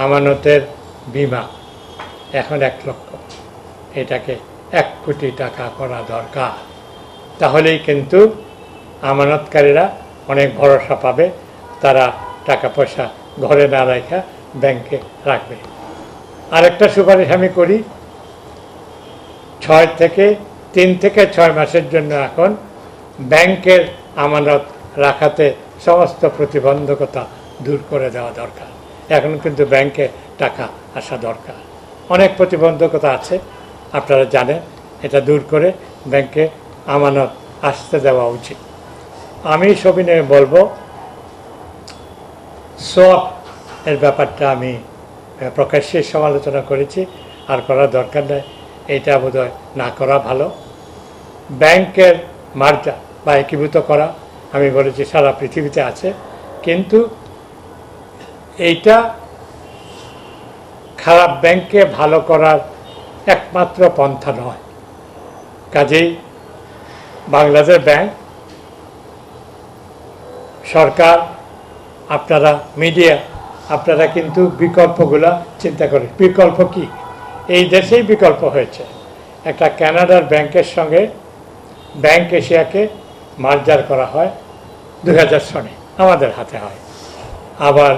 আমানতের বিমা এখন 1 লক্ষ, এটাকে 1 কোটি টাকা করা দরকার। তাহলেই কিন্তু আমানতকারীরা অনেক ভরসা পাবে, তারা টাকা পয়সা ঘরে না রাখা ব্যাংকে রাখবে। আরেকটা সুপারিশ আমি করি, 3 থেকে 6 মাসের জন্য এখন ব্যাংকের আমানত রাখাতে সমস্ত প্রতিবন্ধকতা দূর করে দেওয়া দরকার। এখন কিন্তু ব্যাংকে টাকা আসা দরকার, অনেক প্রতিবন্ধকতা আছে আপনারা জানেন, এটা দূর করে ব্যাংকে আমানত আসতে দেওয়া উচিত। আমি সবিনয়ে বলবো, সোয়াপ এর ব্যাপারটা আমি প্রকাশ্যে সমালোচনা করেছি, আর করার দরকার নেই, এটা বোধহয় না করা ভালো। ব্যাংকের মার্জার বা একীভূত করা আমি বলেছি সারা পৃথিবীতে আছে, কিন্তু এইটা খারাপ ব্যাংককে ভালো করার একমাত্র পন্থা নয়। কাজেই বাংলাদেশ ব্যাংক, সরকার, আপনারা মিডিয়া, আপনারা কিন্তু বিকল্পগুলা চিন্তা করেন। বিকল্প কি? এই দেশেই বিকল্প হয়েছে। একটা কানাডার ব্যাংকের সঙ্গে ব্যাংক এশিয়াকে মার্জার করা হয় 2000 সনে, আমাদের হাতে হয়। আবার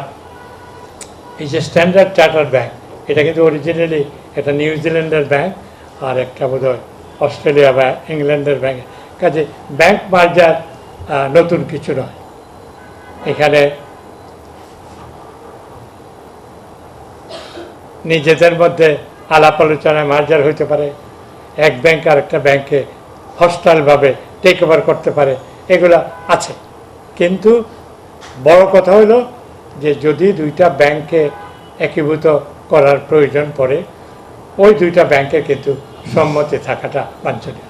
এই যে স্ট্যান্ডার্ড চার্টার্ড ব্যাংক, এটা কিন্তু অরিজিনালি এটা নিউজিল্যান্ডের ব্যাংক, আর একটা বোধহয় অস্ট্রেলিয়া বা ইংল্যান্ডের ব্যাংক। কাজে ব্যাংক মার্জার নতুন কিছু নয়। এখানে নিজেদের মধ্যে আলাপ আলোচনায় মার্জার হইতে পারে, এক ব্যাংক আর একটা ব্যাংকে হস্টাইলভাবে টেক ওভার করতে পারে, এগুলা আছে। কিন্তু বড় কথা হলো যে যদি 2টা ব্যাংকে একীভূত করার প্রয়োজন পড়ে, ওই 2টা ব্যাংকে কিন্তু সম্মতি থাকাটা বাঞ্ছনীয়।